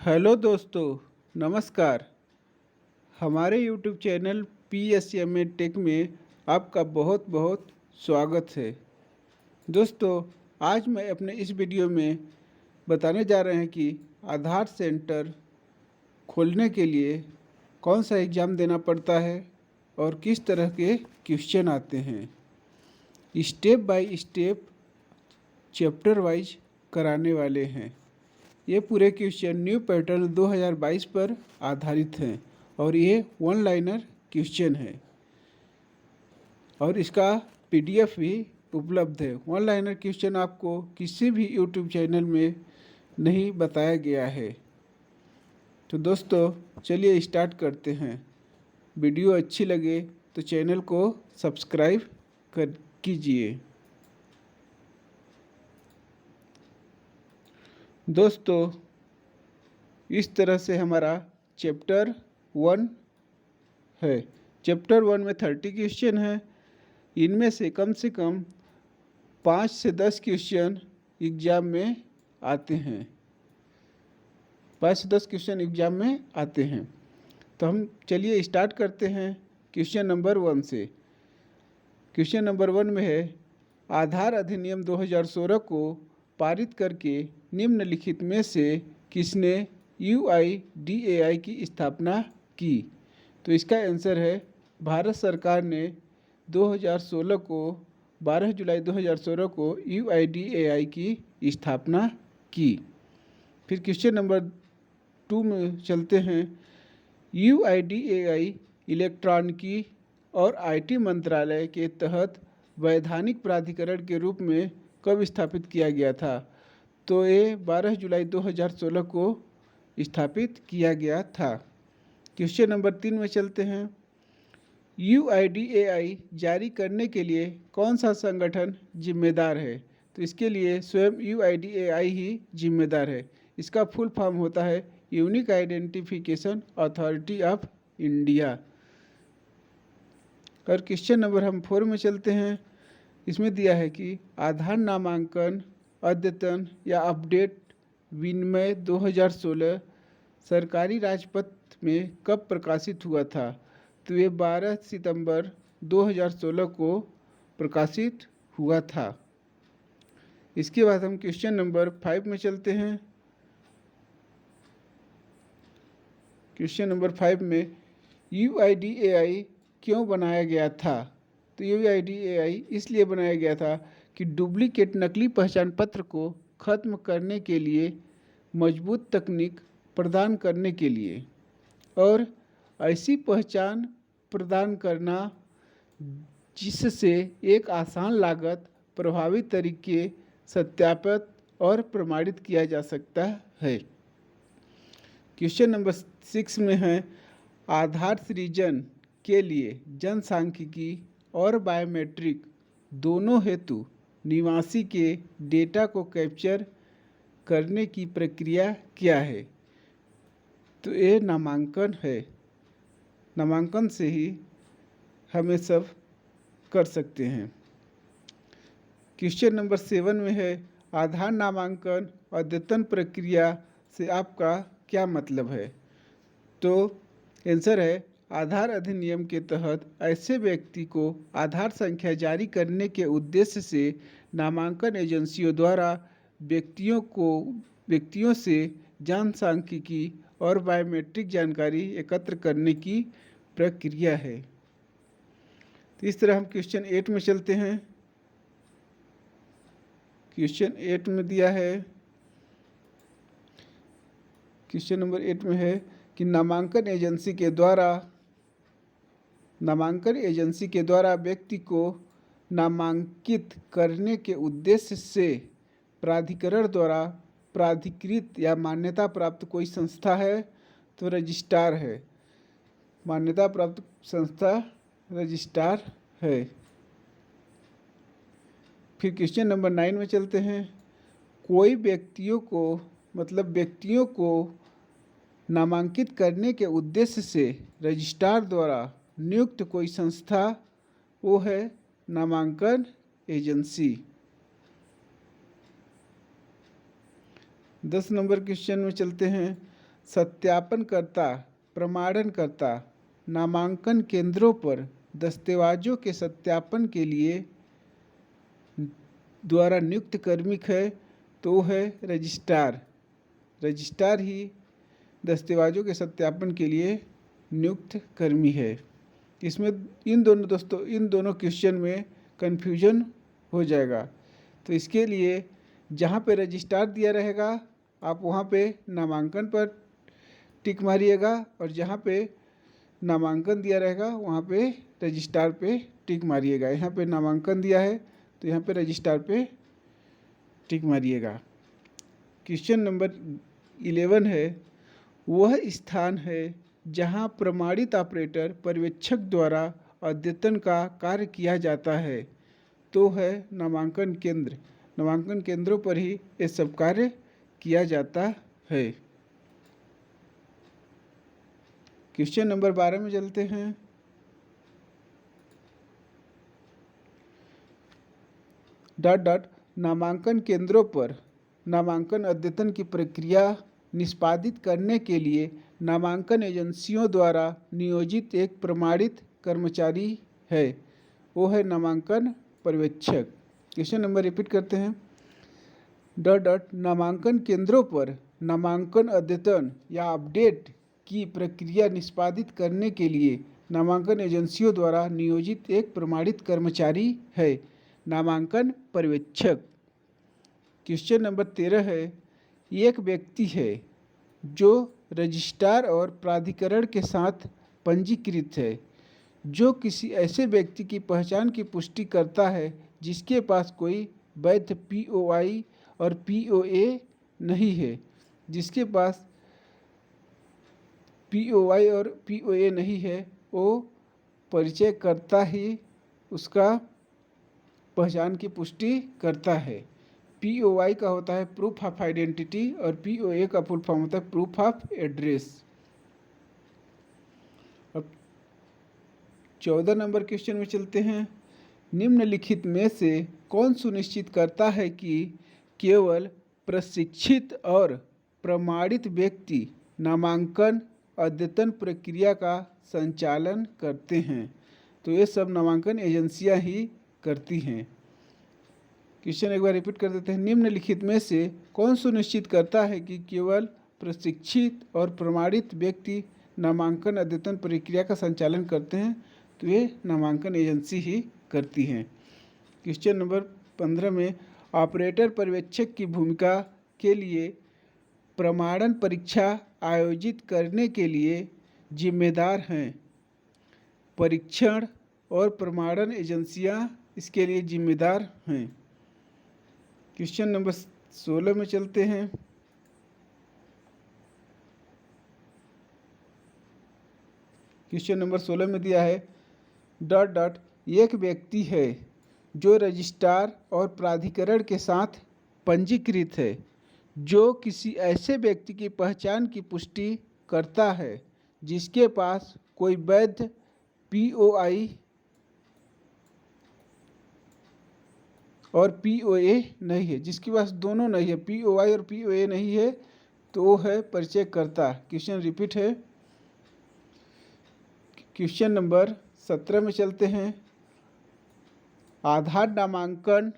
Hello दोस्तों, नमस्कार। हमारे यूट्यूब चैनल PSMA टेक में आपका बहुत बहुत स्वागत है। दोस्तों, आज मैं अपने इस वीडियो में बताने जा रहे हैं कि आधार सेंटर खोलने के लिए कौन सा एग्ज़ाम देना पड़ता है और किस तरह के क्वेश्चन आते हैं। Step by step chapter wise कराने वाले हैं। ये पूरे क्वेश्चन न्यू पैटर्न 2022 पर आधारित हैं और ये वन लाइनर क्वेश्चन है और इसका PDF भी उपलब्ध है। वन लाइनर क्वेश्चन आपको किसी भी यूट्यूब चैनल में नहीं बताया गया है। तो दोस्तों, चलिए स्टार्ट करते हैं। वीडियो अच्छी लगे तो चैनल को सब्सक्राइब कीजिए। दोस्तों, इस तरह से हमारा चैप्टर 1 है। चैप्टर 1 में 30 क्वेश्चन है। इनमें से कम 5 से 10 क्वेश्चन एग्ज़ाम में आते हैं। 5 से 10 क्वेश्चन एग्ज़ाम में आते हैं। तो हम चलिए स्टार्ट करते हैं क्वेश्चन नंबर 1 से। क्वेश्चन नंबर 1 में है, आधार अधिनियम 2016 को पारित करके निम्नलिखित में से किसने UIDAI की स्थापना की? तो इसका आंसर है, भारत सरकार ने 2016 को 12 जुलाई 2016 को UIDAI की स्थापना की। फिर क्वेश्चन नंबर 2 में चलते हैं। UIDAI इलेक्ट्रॉनिकी और IT मंत्रालय के तहत वैधानिक प्राधिकरण के रूप में कब स्थापित किया गया था? तो ये 12 जुलाई 2016 को स्थापित किया गया था। क्वेश्चन नंबर 3 में चलते हैं। UIDAI जारी करने के लिए कौन सा संगठन जिम्मेदार है? तो इसके लिए स्वयं UIDAI ही जिम्मेदार है। इसका फुल फॉर्म होता है unique identification authority of India. और क्वेश्चन नंबर हम 4 में चलते हैं। इसमें दिया है कि आधार नामांकन अद्यतन या अपडेट विनिमय 2016 सरकारी राजपत्र में कब प्रकाशित हुआ था? तो ये 12 सितंबर 2016 को प्रकाशित हुआ था। इसके बाद हम क्वेश्चन नंबर 5 में चलते हैं। क्वेश्चन नंबर 5 में UIDAI क्यों बनाया गया था? तो UIDAI इसलिए बनाया गया था कि डुप्लीकेट नकली पहचान पत्र को ख़त्म करने के लिए, मजबूत तकनीक प्रदान करने के लिए और ऐसी पहचान प्रदान करना जिससे एक आसान लागत प्रभावी तरीके सत्यापित और प्रमाणित किया जा सकता है। क्वेश्चन नंबर 6 में है, आधार सृजन के लिए जनसांख्यिकी और बायोमेट्रिक दोनों हेतु निवासी के डेटा को कैप्चर करने की प्रक्रिया क्या है? तो ये नामांकन है। नामांकन से ही हम ये सब कर सकते हैं। क्वेश्चन नंबर 7 में है, आधार नामांकन अद्यतन प्रक्रिया से आपका क्या मतलब है? तो आंसर है, आधार अधिनियम के तहत ऐसे व्यक्ति को आधार संख्या जारी करने के उद्देश्य से नामांकन एजेंसियों द्वारा व्यक्तियों से जनसांख्यिकी और बायोमेट्रिक जानकारी एकत्र करने की प्रक्रिया है। तो इस तरह हम क्वेश्चन 8 में चलते हैं। क्वेश्चन 8 में दिया है, क्वेश्चन नंबर 8 में है कि नामांकन एजेंसी के द्वारा व्यक्ति को नामांकित करने के उद्देश्य से प्राधिकरण द्वारा प्राधिकृत या मान्यता प्राप्त कोई संस्था है? तो रजिस्ट्रार है। मान्यता प्राप्त संस्था रजिस्ट्रार है। फिर क्वेश्चन नंबर 9 में चलते हैं। कोई व्यक्तियों को नामांकित करने के उद्देश्य से रजिस्ट्रार द्वारा नियुक्त कोई संस्था, वो है नामांकन एजेंसी। 10 नंबर क्वेश्चन में चलते हैं। सत्यापनकर्ता प्रमाणनकर्ता नामांकन केंद्रों पर दस्तावेजों के सत्यापन के लिए द्वारा नियुक्त कर्मी है तो वो है रजिस्ट्रार। रजिस्ट्रार ही दस्तावेजों के सत्यापन के लिए नियुक्त कर्मी है। इसमें इन दोनों क्वेश्चन में कन्फ्यूजन हो जाएगा। तो इसके लिए जहाँ पे रजिस्ट्रार दिया रहेगा आप वहाँ पे नामांकन पर टिक मारिएगा, और जहाँ पे नामांकन दिया रहेगा वहाँ पे रजिस्ट्रार पे टिक मारिएगा। यहाँ पे नामांकन दिया है तो यहाँ पे रजिस्ट्रार पे टिक मारिएगा। क्वेश्चन नंबर 11 है, वह स्थान है जहाँ प्रमाणित ऑपरेटर पर्यवेक्षक द्वारा अद्यतन का कार्य किया जाता है तो है नामांकन केंद्र। नामांकन केंद्रों पर ही ये सब कार्य किया जाता है। क्वेश्चन नंबर 12 में चलते हैं। नामांकन केंद्रों पर नामांकन अद्यतन की प्रक्रिया निष्पादित करने के लिए नामांकन एजेंसियों द्वारा नियोजित एक प्रमाणित कर्मचारी है, वो है नामांकन पर्यवेक्षक। क्वेश्चन नंबर रिपीट करते हैं। नामांकन केंद्रों पर नामांकन अद्यतन या अपडेट की प्रक्रिया निष्पादित करने के लिए नामांकन एजेंसियों द्वारा नियोजित एक प्रमाणित कर्मचारी है, नामांकन पर्यवेक्षक। क्वेश्चन नंबर 13 है, एक व्यक्ति है जो रजिस्ट्रार और प्राधिकरण के साथ पंजीकृत है जो किसी ऐसे व्यक्ति की पहचान की पुष्टि करता है जिसके पास कोई वैध पीओआई और पीओए नहीं है। जिसके पास पीओआई और पीओए नहीं है वो परिचय करता ही उसका पहचान की पुष्टि करता है। पीओआई का होता है प्रूफ ऑफ आइडेंटिटी और पीओए का फुल फॉर्म होता है प्रूफ ऑफ एड्रेस। अब 14 नंबर क्वेश्चन में चलते हैं। निम्नलिखित में से कौन सुनिश्चित करता है कि केवल प्रशिक्षित और प्रमाणित व्यक्ति नामांकन अद्यतन प्रक्रिया का संचालन करते हैं? तो ये सब नामांकन एजेंसियां ही करती हैं। क्वेश्चन एक बार रिपीट कर देते हैं। निम्नलिखित में से कौन सुनिश्चित करता है कि केवल प्रशिक्षित और प्रमाणित व्यक्ति नामांकन अद्यतन प्रक्रिया का संचालन करते हैं? तो ये नामांकन एजेंसी ही करती हैं। क्वेश्चन नंबर 15 में ऑपरेटर पर्यवेक्षक की भूमिका के लिए प्रमाणन परीक्षा आयोजित करने के लिए जिम्मेदार हैं। परीक्षण और प्रमाणन एजेंसियां इसके लिए जिम्मेदार हैं। क्वेश्चन नंबर 16 में चलते हैं। क्वेश्चन नंबर 16 में दिया है एक व्यक्ति है जो रजिस्ट्रार और प्राधिकरण के साथ पंजीकृत है जो किसी ऐसे व्यक्ति की पहचान की पुष्टि करता है जिसके पास कोई वैध पीओआई और पीओए नहीं है। जिसके पास दोनों नहीं है, पीओआई और पीओए नहीं है, तो वो है परिचयकर्ता। क्वेश्चन रिपीट है। क्वेश्चन नंबर 17 में चलते हैं। आधार नामांकन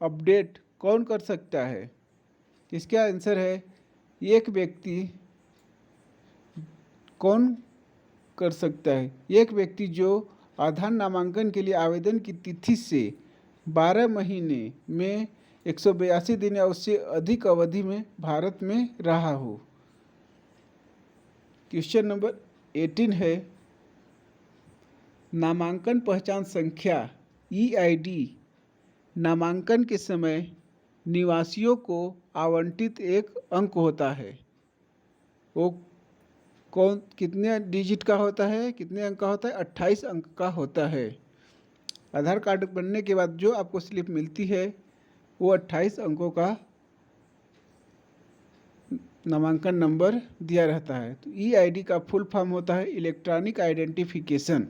अपडेट कौन कर सकता है? इसका आंसर है एक व्यक्ति। कौन कर सकता है? एक व्यक्ति जो आधार नामांकन के लिए आवेदन की तिथि से 12 महीने में 182 दिन या उससे अधिक अवधि में भारत में रहा हो। क्वेश्चन नंबर 18 है। नामांकन पहचान संख्या EID नामांकन के समय निवासियों को आवंटित एक अंक होता है। वो कौन कितने डिजिट का होता है, कितने अंक का होता है? 28 अंक का होता है। आधार कार्ड बनने के बाद जो आपको स्लिप मिलती है वो 28 अंकों का नामांकन नंबर दिया रहता है। तो EID का फुल फॉर्म होता है इलेक्ट्रॉनिक आइडेंटिफिकेशन।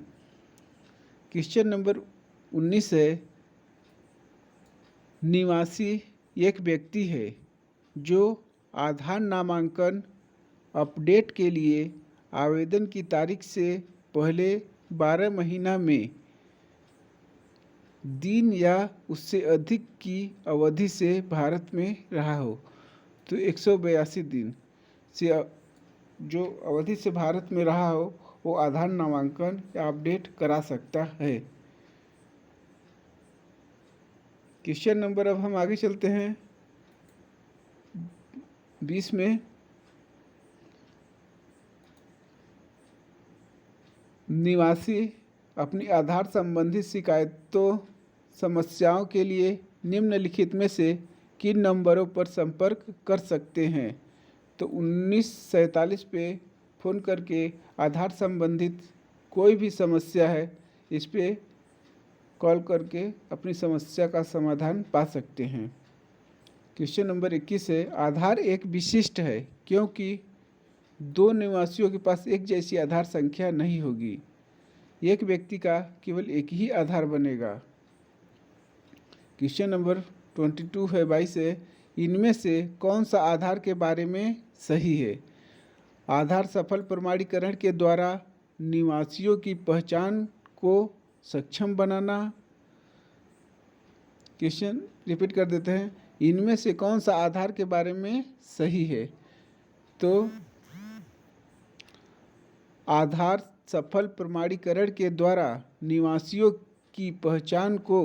क्वेश्चन नंबर 19 है। निवासी एक व्यक्ति है जो आधार नामांकन अपडेट के लिए आवेदन की तारीख से पहले 12 महीना में दिन या उससे अधिक की अवधि से भारत में रहा हो। तो 182 दिन से जो अवधि से भारत में रहा हो वो आधार नामांकन या अपडेट करा सकता है। क्वेश्चन नंबर, अब हम आगे चलते हैं 20 में। निवासी अपनी आधार संबंधी शिकायतों समस्याओं के लिए निम्नलिखित में से किन नंबरों पर संपर्क कर सकते हैं? तो 1947 पे फ़ोन करके आधार संबंधित कोई भी समस्या है इस पे कॉल करके अपनी समस्या का समाधान पा सकते हैं। क्वेश्चन नंबर 21 है, आधार एक विशिष्ट है क्योंकि दो निवासियों के पास एक जैसी आधार संख्या नहीं होगी। एक व्यक्ति का केवल एक ही आधार बनेगा। क्वेश्चन नंबर 22 है, 22 है, इनमें से कौन सा आधार के बारे में सही है? आधार सफल प्रमाणीकरण के द्वारा निवासियों की पहचान को सक्षम बनाना। क्वेश्चन रिपीट कर देते हैं, इनमें से कौन सा आधार के बारे में सही है? तो आधार सफल प्रमाणीकरण के द्वारा निवासियों की पहचान को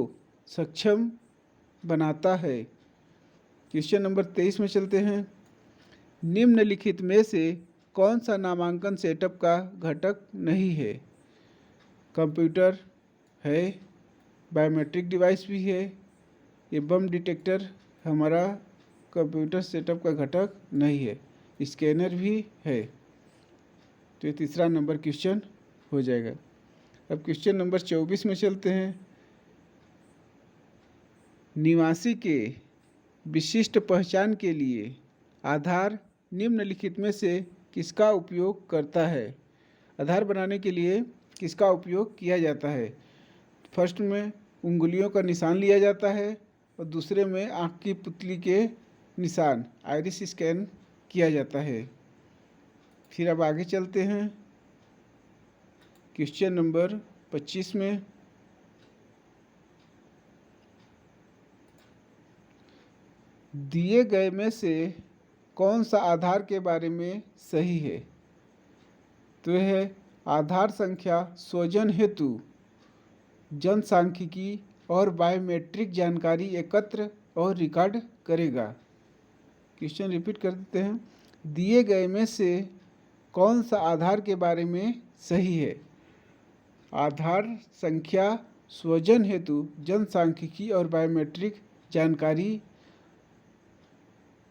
सक्षम बनाता है। क्वेश्चन नंबर 23 में चलते हैं, निम्नलिखित में से कौन सा नामांकन सेटअप का घटक नहीं है? कंप्यूटर है, बायोमेट्रिक डिवाइस भी है, ये बम डिटेक्टर हमारा कंप्यूटर सेटअप का घटक नहीं है, स्कैनर भी है। तो ये तीसरा नंबर क्वेश्चन हो जाएगा। अब क्वेश्चन नंबर 24 में चलते हैं, निवासी के विशिष्ट पहचान के लिए आधार निम्नलिखित में से किसका उपयोग करता है? आधार बनाने के लिए किसका उपयोग किया जाता है? फर्स्ट में उंगलियों का निशान लिया जाता है और दूसरे में आँख की पुतली के निशान आइरिस स्कैन किया जाता है। फिर अब आगे चलते हैं क्वेश्चन नंबर 25 में, दिए गए में से कौन सा आधार के बारे में सही है? तो यह है, आधार संख्या स्वजन हेतु जनसांख्यिकी और बायोमेट्रिक जानकारी एकत्र और रिकॉर्ड करेगा। क्वेश्चन रिपीट कर देते हैं, दिए गए में से कौन सा आधार के बारे में सही है? आधार संख्या स्वजन हेतु जनसांख्यिकी और बायोमेट्रिक जानकारी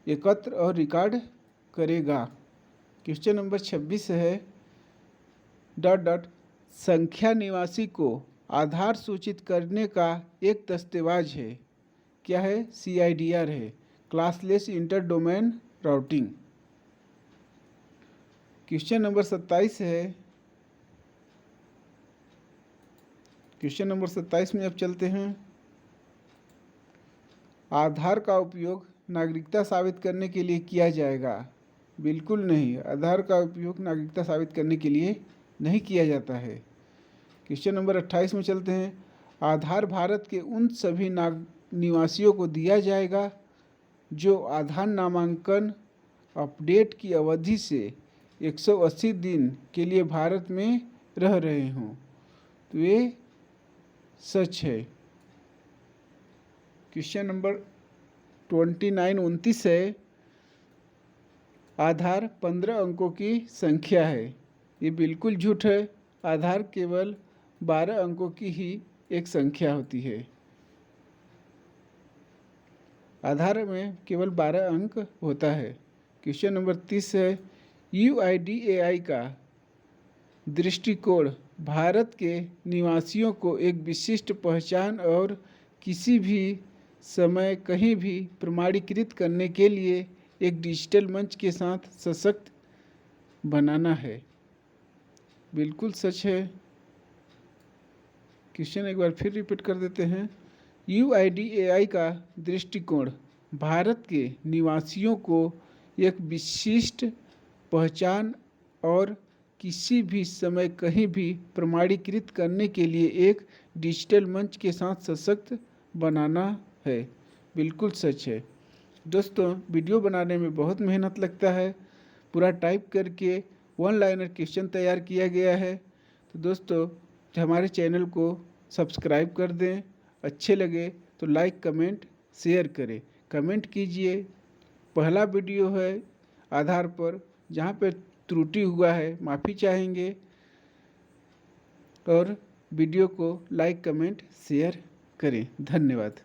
एकत्र और रिकॉर्ड करेगा। क्वेश्चन नंबर 26 है, संख्या निवासी को आधार सूचित करने का एक दस्तावेज है। क्या है? CIDR है, classless inter domain routing. Question number 27 है, क्वेश्चन नंबर 27 में अब चलते हैं, आधार का उपयोग नागरिकता साबित करने के लिए किया जाएगा? बिल्कुल नहीं, आधार का उपयोग नागरिकता साबित करने के लिए नहीं किया जाता है। क्वेश्चन नंबर 28 में चलते हैं, आधार भारत के उन सभी निवासियों को दिया जाएगा जो आधार नामांकन अपडेट की अवधि से 180 दिन के लिए भारत में रह रहे हों। तो ये सच है। क्वेश्चन नंबर 29 है, आधार 15 अंकों की संख्या है। ये बिल्कुल झूठ है, आधार केवल 12 अंकों की ही एक संख्या होती है। आधार में केवल 12 अंक होता है। क्वेश्चन नंबर 30 है, UIDAI का दृष्टिकोण भारत के निवासियों को एक विशिष्ट पहचान और किसी भी समय कहीं भी प्रमाणीकृत करने के लिए एक डिजिटल मंच के साथ सशक्त बनाना है। बिल्कुल सच है। क्वेश्चन एक बार फिर रिपीट कर देते हैं, UIDAI का दृष्टिकोण भारत के निवासियों को एक विशिष्ट पहचान और किसी भी समय कहीं भी प्रमाणीकृत करने के लिए एक डिजिटल मंच के साथ सशक्त बनाना है। बिल्कुल सच है दोस्तों, वीडियो बनाने में बहुत मेहनत लगता है। पूरा टाइप करके वन लाइनर क्वेश्चन तैयार किया गया है। तो दोस्तों हमारे चैनल को सब्सक्राइब कर दें, अच्छे लगे तो लाइक कमेंट शेयर करें। कमेंट कीजिए, पहला वीडियो है आधार पर, जहाँ पे त्रुटि हुआ है माफ़ी चाहेंगे, और वीडियो को लाइक कमेंट शेयर करें। धन्यवाद।